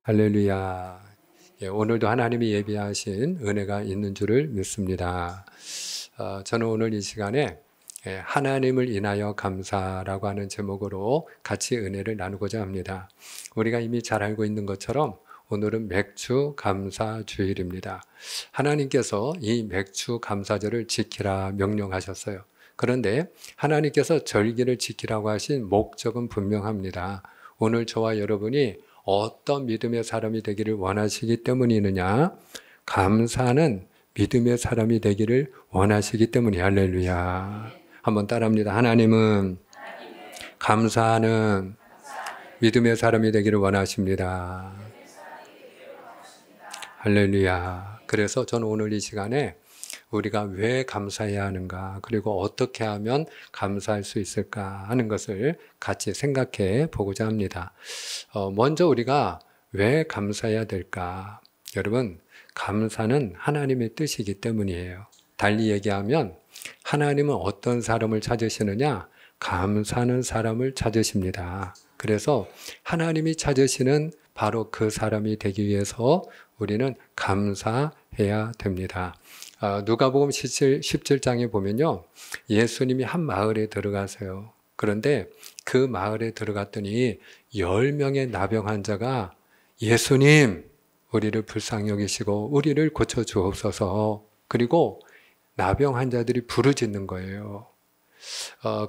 할렐루야. 오늘도 하나님이 예비하신 은혜가 있는 줄을 믿습니다. 저는 오늘 이 시간에 하나님을 인하여 감사라고 하는 제목으로 같이 은혜를 나누고자 합니다. 우리가 이미 잘 알고 있는 것처럼 오늘은 맥주 감사 주일입니다. 하나님께서 이 맥주 감사절을 지키라 명령하셨어요. 그런데 하나님께서 절기를 지키라고 하신 목적은 분명합니다. 오늘 저와 여러분이 어떤 믿음의 사람이 되기를 원하시기 때문이느냐? 감사는 믿음의 사람이 되기를 원하시기 때문이에요. 할렐루야. 한번 따라합니다. 하나님은 감사하는 믿음의 사람이 되기를 원하십니다. 할렐루야. 그래서 저는 오늘 이 시간에 우리가 왜 감사해야 하는가, 그리고 어떻게 하면 감사할 수 있을까 하는 것을 같이 생각해 보고자 합니다. 먼저 우리가 왜 감사해야 될까? 여러분, 감사는 하나님의 뜻이기 때문이에요. 달리 얘기하면 하나님은 어떤 사람을 찾으시느냐? 감사하는 사람을 찾으십니다. 그래서 하나님이 찾으시는 바로 그 사람이 되기 위해서 우리는 감사해야 됩니다. 누가복음 17장에 보면요, 예수님이 한 마을에 들어가세요. 그런데 그 마을에 들어갔더니 10명의 나병 환자가 예수님, 우리를 불쌍히 여기시고 우리를 고쳐주옵소서. 그리고 나병 환자들이 부르짖는 거예요.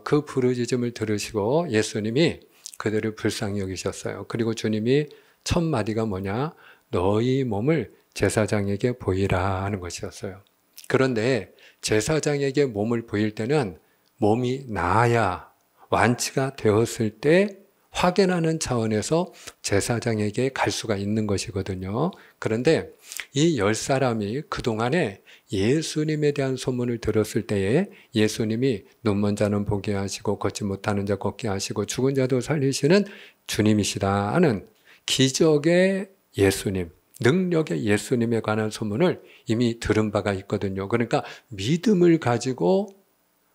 그 부르짖음을 들으시고 예수님이 그들을 불쌍히 여기셨어요. 그리고 주님이 첫 마디가 뭐냐? 너희 몸을 제사장에게 보이라 하는 것이었어요. 그런데 제사장에게 몸을 보일 때는 몸이 나아야, 완치가 되었을 때 확인하는 차원에서 제사장에게 갈 수가 있는 것이거든요. 그런데 이 10사람이 그동안에 예수님에 대한 소문을 들었을 때에 예수님이 눈먼 자는 보게 하시고 걷지 못하는 자 걷게 하시고 죽은 자도 살리시는 주님이시다 하는 기적의 예수님, 능력의 예수님에 관한 소문을 이미 들은 바가 있거든요. 그러니까 믿음을 가지고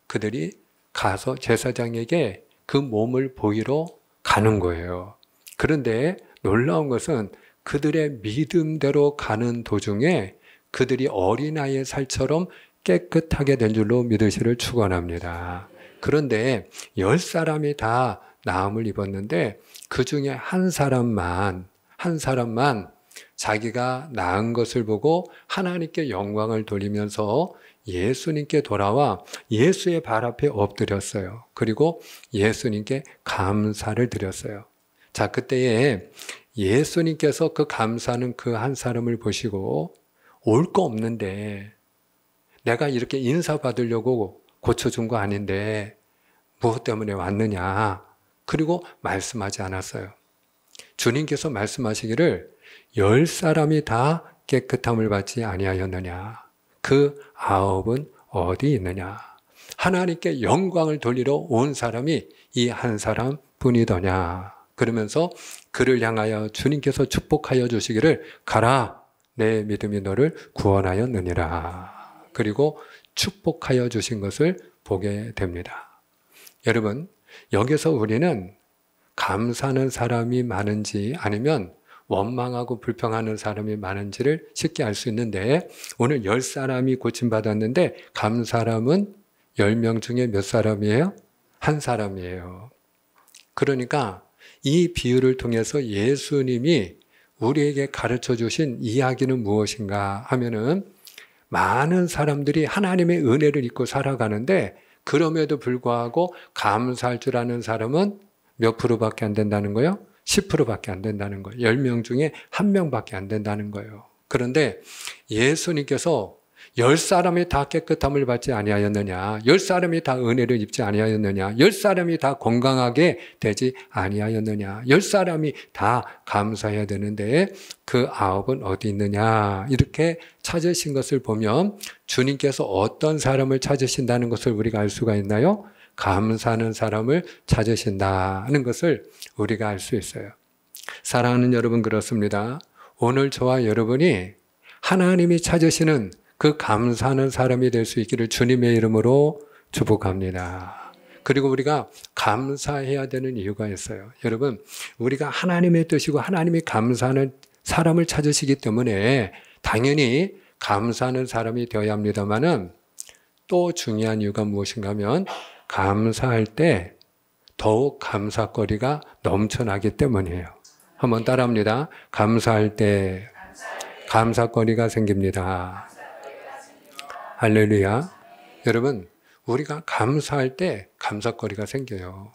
그들이 가서 제사장에게 그 몸을 보이러 가는 거예요. 그런데 놀라운 것은 그들의 믿음대로 가는 도중에 그들이 어린아이의 살처럼 깨끗하게 된 줄로 믿으시를 축원합니다. 그런데 10사람이 다 나음을 입었는데 그 중에 한 사람만 자기가 나은 것을 보고 하나님께 영광을 돌리면서 예수님께 돌아와 예수의 발 앞에 엎드렸어요. 그리고 예수님께 감사를 드렸어요. 자, 그때에 예수님께서 그 감사하는 그 한 사람을 보시고 올 거 없는데 내가 이렇게 인사받으려고 고쳐준 거 아닌데 무엇 때문에 왔느냐? 그리고 말씀하지 않았어요. 주님께서 말씀하시기를 10사람이 다 깨끗함을 받지 아니하였느냐? 그 9은 어디 있느냐? 하나님께 영광을 돌리러 온 사람이 이 한 사람 뿐이더냐? 그러면서 그를 향하여 주님께서 축복하여 주시기를 가라, 내 믿음이 너를 구원하였느니라. 그리고 축복하여 주신 것을 보게 됩니다. 여러분, 여기서 우리는 감사하는 사람이 많은지 아니면 원망하고 불평하는 사람이 많은지를 쉽게 알 수 있는데, 오늘 10사람이 고침받았는데 감 사람은 10명 중에 몇 사람이에요? 한 사람이에요. 그러니까 이 비유를 통해서 예수님이 우리에게 가르쳐 주신 이야기는 무엇인가 하면은, 많은 사람들이 하나님의 은혜를 입고 살아가는데 그럼에도 불구하고 감사할 줄 아는 사람은 몇 프로밖에 안 된다는 거예요? 10%밖에 안 된다는 거예요. 10명 중에 1명밖에 안 된다는 거예요. 그런데 예수님께서 10사람이 다 깨끗함을 받지 아니하였느냐? 10사람이 다 은혜를 입지 아니하였느냐? 10사람이 다 건강하게 되지 아니하였느냐? 10사람이 다 감사해야 되는데 그 9은 어디 있느냐? 이렇게 찾으신 것을 보면 주님께서 어떤 사람을 찾으신다는 것을 우리가 알 수가 있나요? 감사하는 사람을 찾으신다는 것을 우리가 알 수 있어요. 사랑하는 여러분, 그렇습니다. 오늘 저와 여러분이 하나님이 찾으시는 그 감사하는 사람이 될 수 있기를 주님의 이름으로 축복합니다. 그리고 우리가 감사해야 되는 이유가 있어요. 여러분, 우리가 하나님의 뜻이고 하나님이 감사하는 사람을 찾으시기 때문에 당연히 감사하는 사람이 되어야 합니다만은 또 중요한 이유가 무엇인가 하면 감사할 때 더욱 감사거리가 넘쳐나기 때문이에요. 한번 따라합니다. 감사할 때 감사거리가 생깁니다. 할렐루야. 여러분, 우리가 감사할 때 감사거리가 생겨요.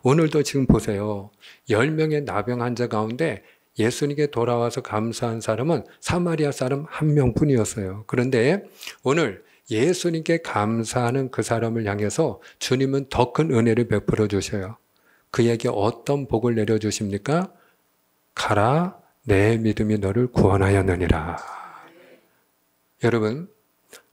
오늘도 지금 보세요. 10명의 나병 환자 가운데 예수님께 돌아와서 감사한 사람은 사마리아 사람 1명뿐이었어요. 그런데 오늘 예수님께 감사하는 그 사람을 향해서 주님은 더 큰 은혜를 베풀어 주셔요. 그에게 어떤 복을 내려주십니까? 가라, 내 믿음이 너를 구원하였느니라. 여러분,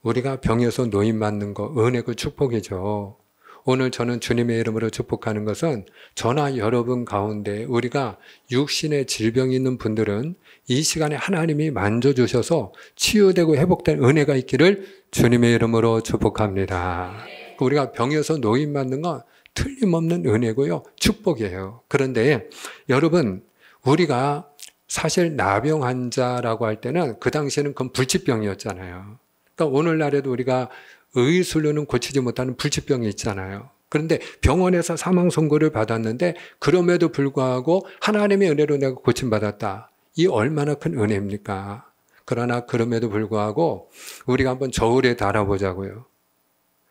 우리가 병에서 노임 맞는 거 은혜고 축복이죠. 오늘 저는 주님의 이름으로 축복하는 것은 저나 여러분 가운데 우리가 육신의 질병이 있는 분들은 이 시간에 하나님이 만져주셔서 치유되고 회복된 은혜가 있기를 주님의 이름으로 축복합니다. 우리가 병에서 노임 맞는 건 틀림없는 은혜고요, 축복이에요. 그런데 여러분, 우리가 사실 나병 환자라고 할 때는 그 당시에는 그건 불치병이었잖아요. 그러니까 오늘날에도 우리가 의술로는 고치지 못하는 불치병이 있잖아요. 그런데 병원에서 사망 선고를 받았는데 그럼에도 불구하고 하나님의 은혜로 내가 고침받았다. 이 얼마나 큰 은혜입니까? 그러나 그럼에도 불구하고 우리가 한번 저울에 달아보자고요.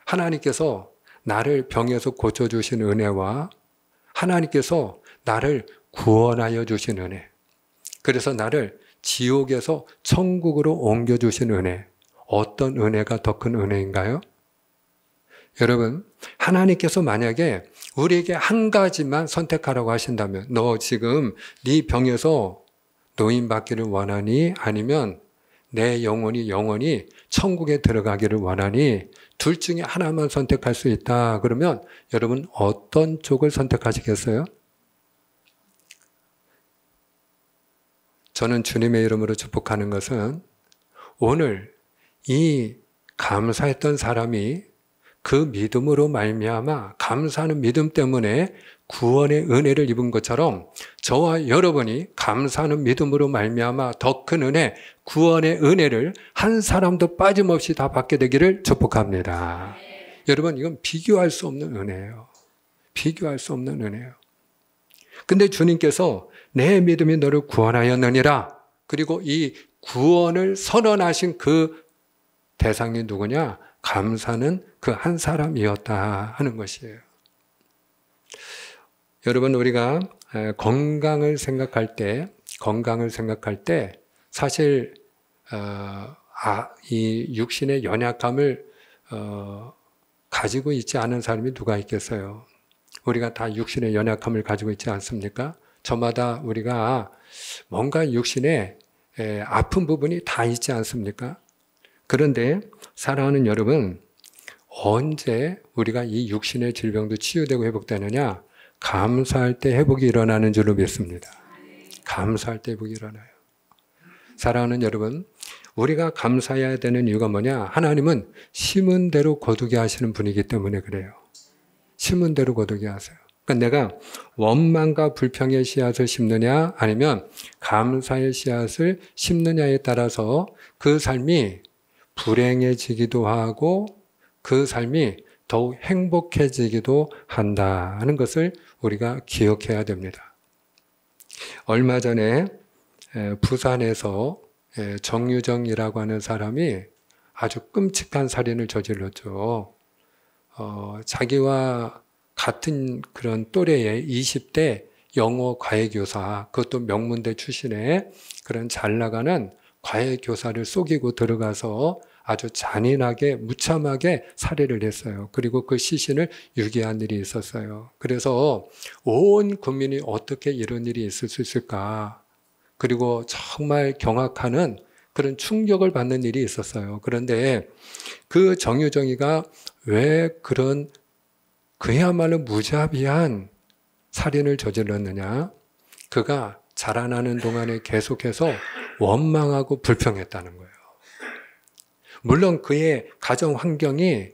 하나님께서 나를 병에서 고쳐주신 은혜와 하나님께서 나를 구원하여 주신 은혜, 그래서 나를 지옥에서 천국으로 옮겨주신 은혜, 어떤 은혜가 더 큰 은혜인가요? 여러분, 하나님께서 만약에 우리에게 한 가지만 선택하라고 하신다면, 너 지금 네 병에서 노임받기를 원하니? 아니면 내 영혼이 천국에 들어가기를 원하니? 둘 중에 하나만 선택할 수 있다. 그러면 여러분 어떤 쪽을 선택하시겠어요? 저는 주님의 이름으로 축복하는 것은 오늘 이 감사했던 사람이 그 믿음으로 말미암아 감사하는 믿음 때문에 구원의 은혜를 입은 것처럼 저와 여러분이 감사하는 믿음으로 말미암아 더 큰 은혜, 구원의 은혜를 한 사람도 빠짐없이 다 받게 되기를 축복합니다. 여러분, 이건 비교할 수 없는 은혜예요. 비교할 수 없는 은혜예요. 근데 주님께서 내 믿음이 너를 구원하였느니라. 그리고 이 구원을 선언하신 그 대상이 누구냐? 감사는 그 한 사람이었다 하는 것이에요. 여러분, 우리가 건강을 생각할 때 사실 이 육신의 연약함을 가지고 있지 않은 사람이 누가 있겠어요? 우리가 다 육신의 연약함을 가지고 있지 않습니까? 저마다 우리가 뭔가 육신에 아픈 부분이 다 있지 않습니까? 그런데 사랑하는 여러분, 언제 우리가 이 육신의 질병도 치유되고 회복되느냐? 감사할 때 회복이 일어나는 줄로 믿습니다. 감사할 때 회복이 일어나요. 사랑하는 여러분, 우리가 감사해야 되는 이유가 뭐냐? 하나님은 심은 대로 거두게 하시는 분이기 때문에 그래요. 심은 대로 거두게 하세요. 그러니까 내가 원망과 불평의 씨앗을 심느냐 아니면 감사의 씨앗을 심느냐에 따라서 그 삶이 불행해지기도 하고 그 삶이 더욱 행복해지기도 한다는 것을 우리가 기억해야 됩니다. 얼마 전에 부산에서 정유정이라고 하는 사람이 아주 끔찍한 살인을 저질렀죠. 자기와 같은 그런 또래의 20대 영어 과외교사, 그것도 명문대 출신의 그런 잘 나가는 과외교사를 속이고 들어가서 아주 잔인하게 무참하게 살해를 했어요. 그리고 그 시신을 유기한 일이 있었어요. 그래서 온 국민이 어떻게 이런 일이 있을 수 있을까? 그리고 정말 경악하는 그런 충격을 받는 일이 있었어요. 그런데 그 정유정이가 왜 그런 그야말로 무자비한 살인을 저질렀느냐? 그가 자라나는 동안에 계속해서 원망하고 불평했다는 거예요. 물론 그의 가정 환경이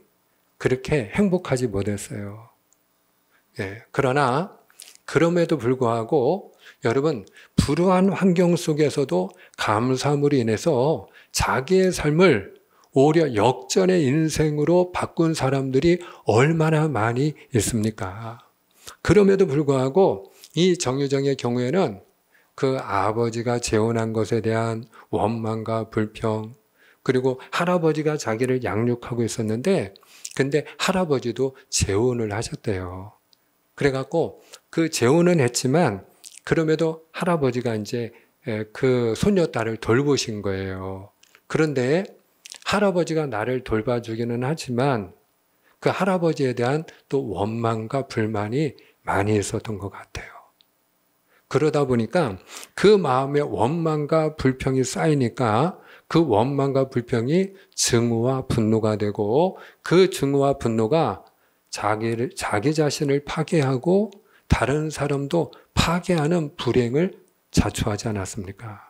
그렇게 행복하지 못했어요. 그러나 그럼에도 불구하고 여러분, 불우한 환경 속에서도 감사함으로 인해서 자기의 삶을 오히려 역전의 인생으로 바꾼 사람들이 얼마나 많이 있습니까? 그럼에도 불구하고 이 정유정의 경우에는 그 아버지가 재혼한 것에 대한 원망과 불평, 그리고 할아버지가 자기를 양육하고 있었는데 근데 할아버지도 재혼을 하셨대요. 그래갖고 그 재혼은 했지만 그럼에도 할아버지가 이제 그 손녀딸을 돌보신 거예요. 그런데 할아버지가 나를 돌봐주기는 하지만 그 할아버지에 대한 또 원망과 불만이 많이 있었던 것 같아요. 그러다 보니까 그 마음에 원망과 불평이 쌓이니까 그 원망과 불평이 증오와 분노가 되고 그 증오와 분노가 자기 자신을 파괴하고 다른 사람도 파괴하는 불행을 자초하지 않았습니까?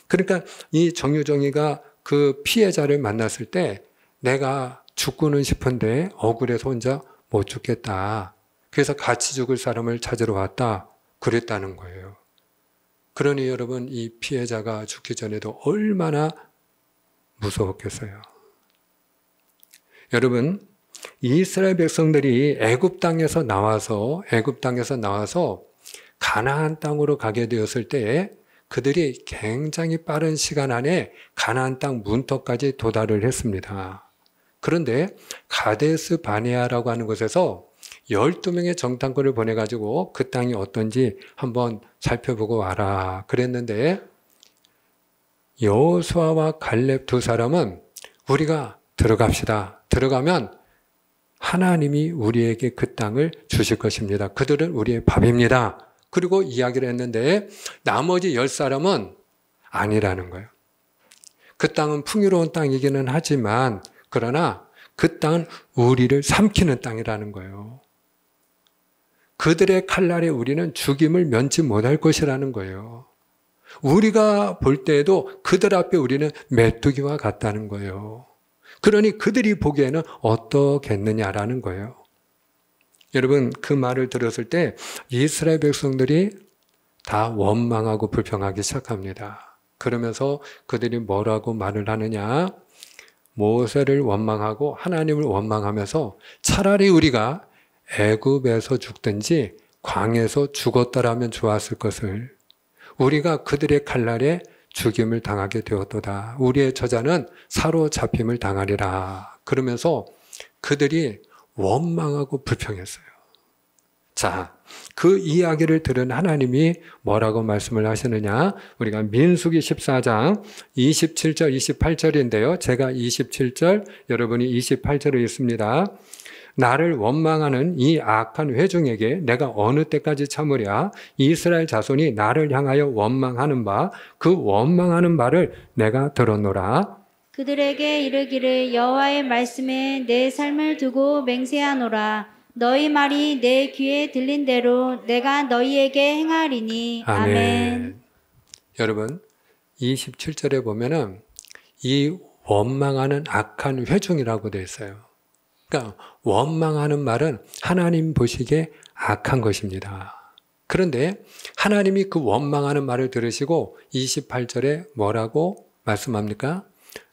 그러니까 이 정유정이가 그 피해자를 만났을 때 내가 죽고는 싶은데 억울해서 혼자 못 죽겠다. 그래서 같이 죽을 사람을 찾으러 왔다. 그랬다는 거예요. 그러니 여러분 이 피해자가 죽기 전에도 얼마나 무서웠겠어요. 여러분 이스라엘 백성들이 애굽 땅에서 나와서 가나안 땅으로 가게 되었을 때에 그들이 굉장히 빠른 시간 안에 가나안 땅 문턱까지 도달을 했습니다. 그런데 가데스 바네아라고 하는 곳에서 12명의 정탐꾼을 보내가지고 그 땅이 어떤지 한번 살펴보고 와라 그랬는데 여호수아와 갈렙 두 사람은 우리가 들어갑시다. 들어가면 하나님이 우리에게 그 땅을 주실 것입니다. 그들은 우리의 밥입니다. 그리고 이야기를 했는데 나머지 10사람은 아니라는 거예요. 그 땅은 풍요로운 땅이기는 하지만 그러나 그 땅은 우리를 삼키는 땅이라는 거예요. 그들의 칼날에 우리는 죽임을 면치 못할 것이라는 거예요. 우리가 볼 때에도 그들 앞에 우리는 메뚜기와 같다는 거예요. 그러니 그들이 보기에는 어떻겠느냐라는 거예요. 여러분 그 말을 들었을 때 이스라엘 백성들이 다 원망하고 불평하기 시작합니다. 그러면서 그들이 뭐라고 말을 하느냐? 모세를 원망하고 하나님을 원망하면서 차라리 우리가 애굽에서 죽든지 광야에서 죽었더라면 좋았을 것을 우리가 그들의 칼날에 죽임을 당하게 되었도다. 우리의 저자는 사로잡힘을 당하리라. 그러면서 그들이 원망하고 불평했어요. 자, 그 이야기를 들은 하나님이 뭐라고 말씀을 하시느냐? 우리가 민수기 14장 27절, 28절인데요. 제가 27절, 여러분이 28절을 읽습니다. 나를 원망하는 이 악한 회중에게 내가 어느 때까지 참으랴? 이스라엘 자손이 나를 향하여 원망하는 바, 그 원망하는 말을 내가 들었노라. 그들에게 이르기를 여호와의 말씀에 내 삶을 두고 맹세하노라. 너희 말이 내 귀에 들린 대로 내가 너희에게 행하리니. 아멘. 여러분 27절에 보면은 이 원망하는 악한 회중이라고 되어 있어요. 그러니까 원망하는 말은 하나님 보시기에 악한 것입니다. 그런데 하나님이 그 원망하는 말을 들으시고 28절에 뭐라고 말씀합니까?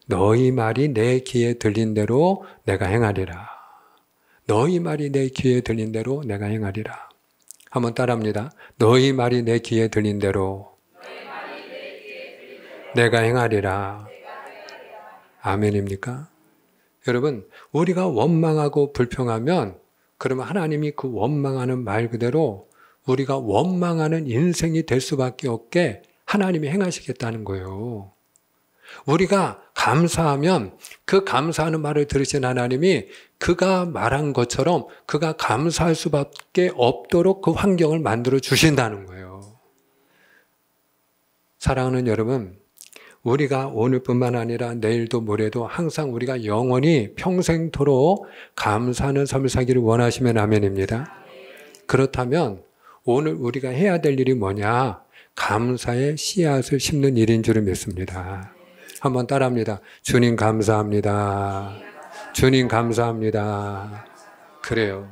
너희 말이 내 귀에 들린 대로 내가 행하리라. 너희 말이 내 귀에 들린 대로 내가 행하리라. 한번 따라합니다. 너희 말이 내 귀에 들린 대로 내가 행하리라. 아멘입니까? 여러분, 우리가 원망하고 불평하면 그러면 하나님이 그 원망하는 말 그대로 우리가 원망하는 인생이 될 수밖에 없게 하나님이 행하시겠다는 거예요. 우리가 감사하면 그 감사하는 말을 들으신 하나님이 그가 말한 것처럼 그가 감사할 수밖에 없도록 그 환경을 만들어 주신다는 거예요. 사랑하는 여러분, 우리가 오늘뿐만 아니라 내일도 모레도 항상 우리가 영원히 평생토록 감사하는 삶을 살기를 원하시면 아멘입니다. 그렇다면 오늘 우리가 해야 될 일이 뭐냐? 감사의 씨앗을 심는 일인 줄을 믿습니다. 한번 따라합니다. 주님 감사합니다. 주님 감사합니다. 그래요.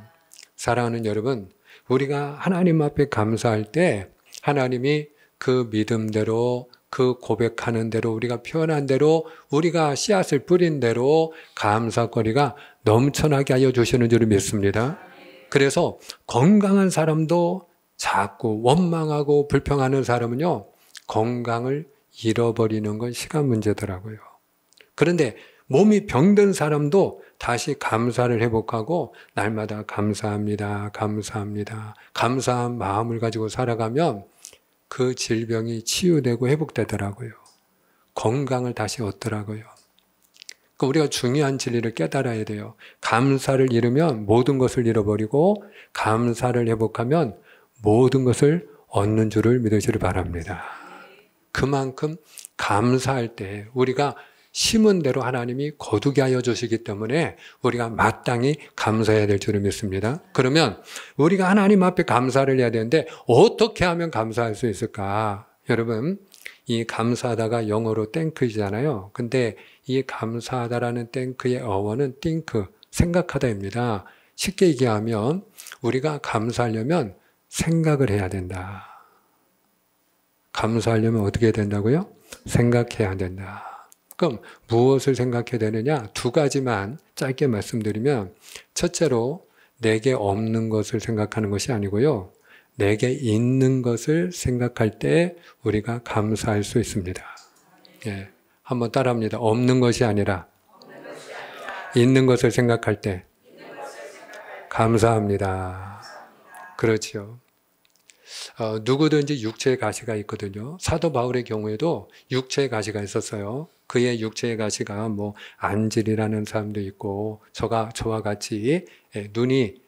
사랑하는 여러분, 우리가 하나님 앞에 감사할 때 하나님이 그 믿음대로 그 고백하는 대로 우리가 표현한 대로 우리가 씨앗을 뿌린 대로 감사거리가 넘쳐나게 하여 주시는 줄 믿습니다. 그래서 건강한 사람도 자꾸 원망하고 불평하는 사람은요, 건강을 잃어버리는 건 시간 문제더라고요. 그런데 몸이 병든 사람도 다시 감사를 회복하고 날마다 감사합니다, 감사합니다, 감사한 마음을 가지고 살아가면 그 질병이 치유되고 회복되더라고요. 건강을 다시 얻더라고요. 그러니까 우리가 중요한 진리를 깨달아야 돼요. 감사를 잃으면 모든 것을 잃어버리고 감사를 회복하면 모든 것을 얻는 줄을 믿으시길 바랍니다. 그만큼 감사할 때 우리가 심은 대로 하나님이 거두게 하여 주시기 때문에 우리가 마땅히 감사해야 될 줄을 믿습니다. 그러면 우리가 하나님 앞에 감사를 해야 되는데 어떻게 하면 감사할 수 있을까? 여러분, 이 감사하다가 영어로 땡크이잖아요. 근데 이 감사하다라는 땡크의 어원은 think, 생각하다입니다. 쉽게 얘기하면 우리가 감사하려면 생각을 해야 된다. 감사하려면 어떻게 해야 된다고요? 생각해야 된다. 그럼 무엇을 생각해야 되느냐? 두 가지만 짧게 말씀드리면, 첫째로 내게 없는 것을 생각하는 것이 아니고요, 내게 있는 것을 생각할 때 우리가 감사할 수 있습니다. 예, 한번 따라합니다. 없는 것이 아니라 있는 것을 생각할 때 감사합니다. 그렇죠. 누구든지 육체의 가시가 있거든요. 사도 바울의 경우에도 육체의 가시가 있었어요. 그의 육체의 가시가 뭐 안질이라는 사람도 있고 저와 같이 눈이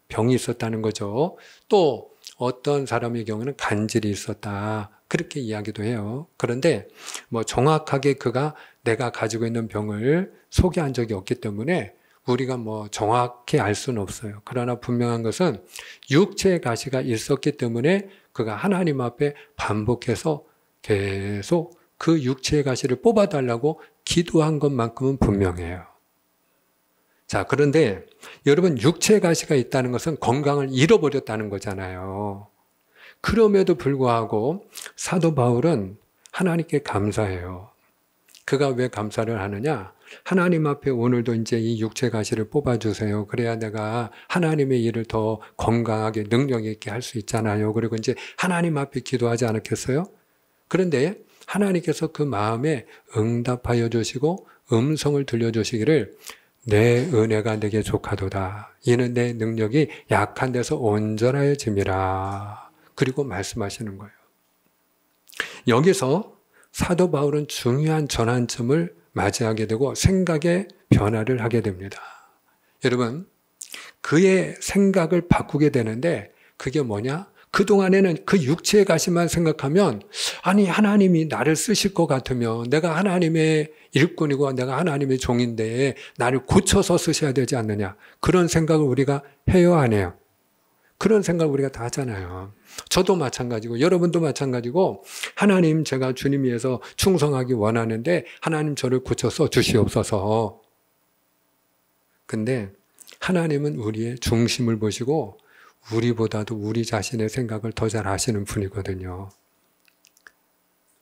병이 있었다는 거죠. 또 어떤 사람의 경우는 간질이 있었다, 그렇게 이야기도 해요. 그런데 뭐 정확하게 그가 내가 가지고 있는 병을 소개한 적이 없기 때문에 우리가 뭐 정확히 알 수는 없어요. 그러나 분명한 것은 육체의 가시가 있었기 때문에 그가 하나님 앞에 반복해서 계속 그 육체의 가시를 뽑아달라고 기도한 것만큼은 분명해요. 자, 그런데 여러분, 육체의 가시가 있다는 것은 건강을 잃어버렸다는 거잖아요. 그럼에도 불구하고 사도 바울은 하나님께 감사해요. 그가 왜 감사를 하느냐? 하나님 앞에 오늘도 이제 이 육체 가시를 뽑아주세요. 그래야 내가 하나님의 일을 더 건강하게 능력 있게 할 수 있잖아요. 그리고 이제 하나님 앞에 기도하지 않았겠어요? 그런데 하나님께서 그 마음에 응답하여 주시고 음성을 들려주시기를 내 은혜가 내게 족하도다. 이는 내 능력이 약한 데서 온전하여짐이라. 그리고 말씀하시는 거예요. 여기서 사도 바울은 중요한 전환점을 맞이하게 되고 생각의 변화를 하게 됩니다. 여러분, 그의 생각을 바꾸게 되는데 그게 뭐냐? 그동안에는 그 육체의 가시만 생각하면, 아니 하나님이 나를 쓰실 것 같으면 내가 하나님의 일꾼이고 내가 하나님의 종인데 나를 고쳐서 쓰셔야 되지 않느냐, 그런 생각을 우리가 해요, 안 해요? 그런 생각을 우리가 다 하잖아요. 저도 마찬가지고 여러분도 마찬가지고, 하나님, 제가 주님 위해서 충성하기 원하는데 하나님 저를 고쳐서 주시옵소서. 근데 하나님은 우리의 중심을 보시고 우리보다도 우리 자신의 생각을 더 잘 아시는 분이거든요.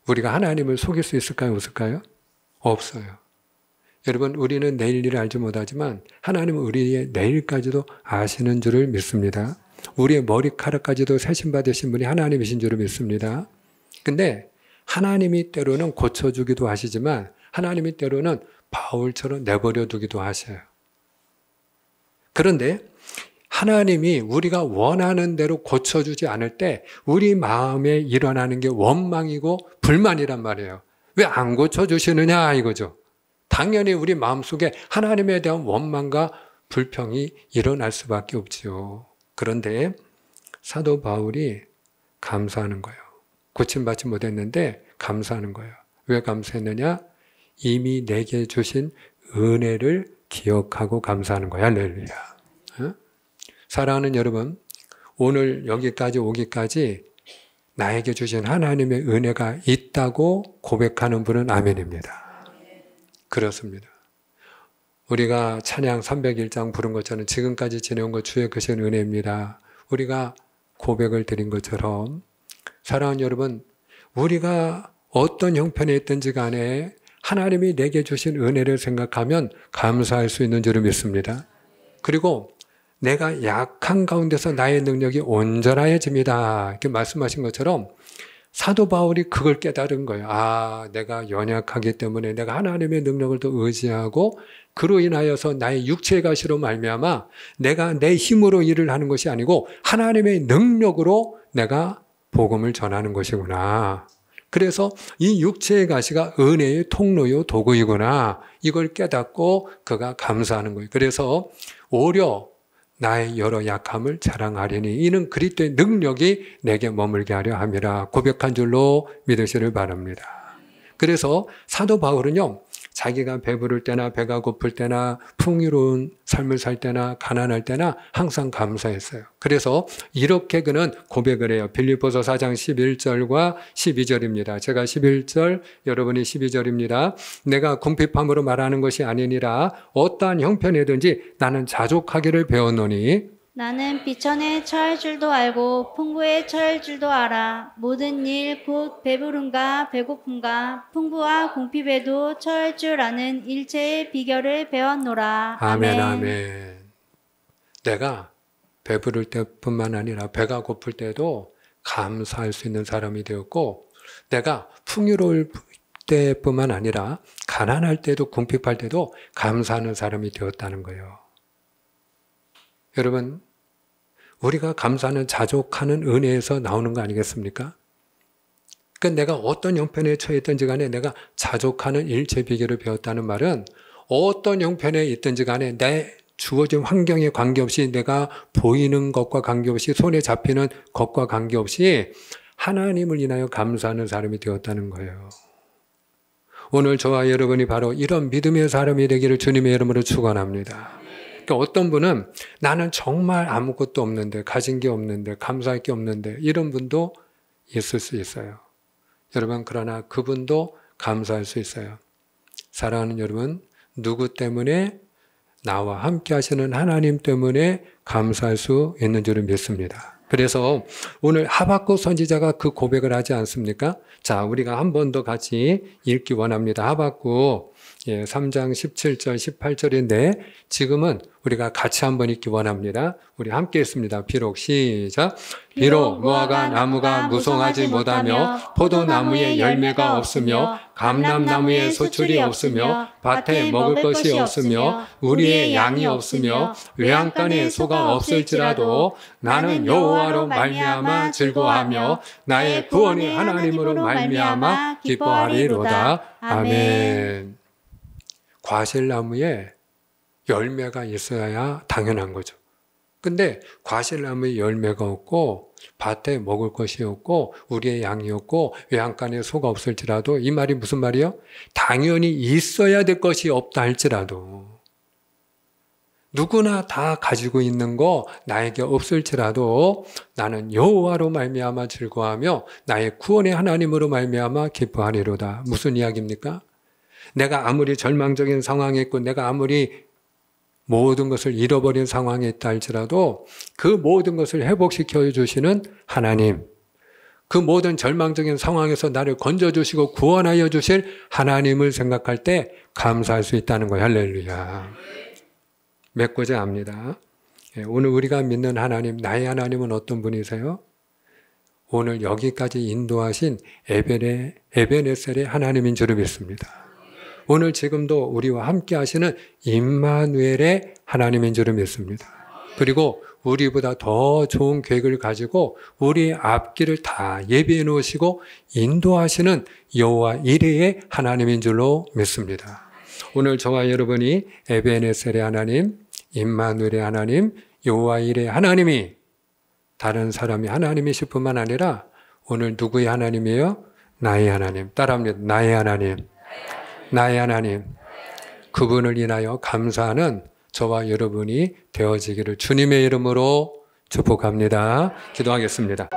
우리가 하나님을 속일 수 있을까요, 없을까요? 없어요. 여러분, 우리는 내일 일을 알지 못하지만 하나님은 우리의 내일까지도 아시는 줄을 믿습니다. 우리의 머리카락까지도 세심받으신 분이 하나님이신 줄을 믿습니다. 근데 하나님이 때로는 고쳐주기도 하시지만 하나님이 때로는 바울처럼 내버려 두기도 하셔요. 그런데 하나님이 우리가 원하는 대로 고쳐주지 않을 때 우리 마음에 일어나는 게 원망이고 불만이란 말이에요. 왜 안 고쳐주시느냐 이거죠. 당연히 우리 마음속에 하나님에 대한 원망과 불평이 일어날 수밖에 없지요. 그런데 사도 바울이 감사하는 거예요. 고침받지 못했는데 감사하는 거예요. 왜 감사했느냐? 이미 내게 주신 은혜를 기억하고 감사하는 거야. 할렐루야. 사랑하는 여러분, 오늘 여기까지 오기까지 나에게 주신 하나님의 은혜가 있다고 고백하는 분은 아멘입니다. 그렇습니다. 우리가 찬양 301장 부른 것처럼 지금까지 지내온 것 주의 크신 은혜입니다. 우리가 고백을 드린 것처럼, 사랑하는 여러분, 우리가 어떤 형편에 있든지 간에 하나님이 내게 주신 은혜를 생각하면 감사할 수 있는 줄을 믿습니다. 그리고 내가 약한 가운데서 나의 능력이 온전해집니다. 이렇게 말씀하신 것처럼 사도 바울이 그걸 깨달은 거예요. 아, 내가 연약하기 때문에 내가 하나님의 능력을 더 의지하고 그로 인하여서 나의 육체의 가시로 말미암아 내가 내 힘으로 일을 하는 것이 아니고 하나님의 능력으로 내가 복음을 전하는 것이구나. 그래서 이 육체의 가시가 은혜의 통로요 도구이구나. 이걸 깨닫고 그가 감사하는 거예요. 그래서 오히려 나의 여러 약함을 자랑하리니 이는 그리스도의 능력이 내게 머물게 하려 함이라 고백한 줄로 믿으시를 바랍니다. 그래서 사도 바울은요, 자기가 배부를 때나 배가 고플 때나 풍요로운 삶을 살 때나 가난할 때나 항상 감사했어요. 그래서 이렇게 그는 고백을 해요. 빌립보서 4장 11절과 12절입니다. 제가 11절, 여러분이 12절입니다. 내가 궁핍함으로 말하는 것이 아니니라 어떠한 형편이든지 나는 자족하기를 배웠노니 나는 비천에 처할 줄도 알고 풍부에 처할 줄도 알아. 모든 일 곧 배부름과 배고픔과 풍부와 궁핍에도 처할 줄 아는 일체의 비결을 배웠노라. 아멘, 아멘. 내가 배부를 때뿐만 아니라 배가 고플 때도 감사할 수 있는 사람이 되었고, 내가 풍요로울 때뿐만 아니라 가난할 때도 궁핍할 때도 감사하는 사람이 되었다는 거예요. 여러분, 우리가 감사하는 자족하는 은혜에서 나오는 거 아니겠습니까? 그러니까 내가 어떤 형편에 처했든지 간에 내가 자족하는 일체 비결을 배웠다는 말은 어떤 형편에 있든지 간에 내 주어진 환경에 관계없이 내가 보이는 것과 관계없이 손에 잡히는 것과 관계없이 하나님을 인하여 감사하는 사람이 되었다는 거예요. 오늘 저와 여러분이 바로 이런 믿음의 사람이 되기를 주님의 이름으로 축원합니다. 그러니까 어떤 분은 나는 정말 아무것도 없는데, 가진 게 없는데, 감사할 게 없는데, 이런 분도 있을 수 있어요. 여러분, 그러나 그분도 감사할 수 있어요. 사랑하는 여러분, 누구 때문에? 나와 함께 하시는 하나님 때문에 감사할 수 있는 줄을 믿습니다. 그래서 오늘 하박국 선지자가 그 고백을 하지 않습니까? 자, 우리가 한 번 더 같이 읽기 원합니다. 하박국 3장 17절, 18절인데 지금은 우리가 같이 한번 읽기 원합니다. 우리 함께 읽습니다. 비록 시작. 비록 무화과 나무가 무성하지 못하며 포도나무에 열매가 없으며 감람나무에 소출이 없으며 밭에 먹을 것이 없으며 우리의 양이 없으며 외양간에 소가 없을지라도 나는 여호와로 말미암아 즐거워하며 나의 구원이 하나님으로 말미암아 기뻐하리로다. 아멘. 과실나무에 열매가 있어야 당연한 거죠. 근데 과실나무에 열매가 없고 밭에 먹을 것이 없고 우리의 양이 없고 외양간에 소가 없을지라도, 이 말이 무슨 말이요? 당연히 있어야 될 것이 없다 할지라도, 누구나 다 가지고 있는 거 나에게 없을지라도 나는 여호와로 말미암아 즐거워하며 나의 구원의 하나님으로 말미암아 기뻐하리로다. 무슨 이야기입니까? 내가 아무리 절망적인 상황에 있고 내가 아무리 모든 것을 잃어버린 상황에 있다 할지라도 그 모든 것을 회복시켜 주시는 하나님, 그 모든 절망적인 상황에서 나를 건져주시고 구원하여 주실 하나님을 생각할 때 감사할 수 있다는 거예요. 할렐루야. 맺고자 합니다. 오늘 우리가 믿는 하나님, 나의 하나님은 어떤 분이세요? 오늘 여기까지 인도하신 에베네셀의 하나님인 줄을 믿습니다. 오늘 지금도 우리와 함께 하시는 임마누엘의 하나님인 줄을 믿습니다. 그리고 우리보다 더 좋은 계획을 가지고 우리의 앞길을 다 예비해 놓으시고 인도하시는 여호와 이레의 하나님인 줄로 믿습니다. 오늘 저와 여러분이 에베네셀의 하나님, 임마누엘의 하나님, 여호와 이레의 하나님이 다른 사람이 하나님이실 뿐만 아니라 오늘 누구의 하나님이에요? 나의 하나님. 따라합니다. 나의 하나님. 나의 하나님, 그분을 인하여 감사하는 저와 여러분이 되어지기를 주님의 이름으로 축복합니다. 기도하겠습니다.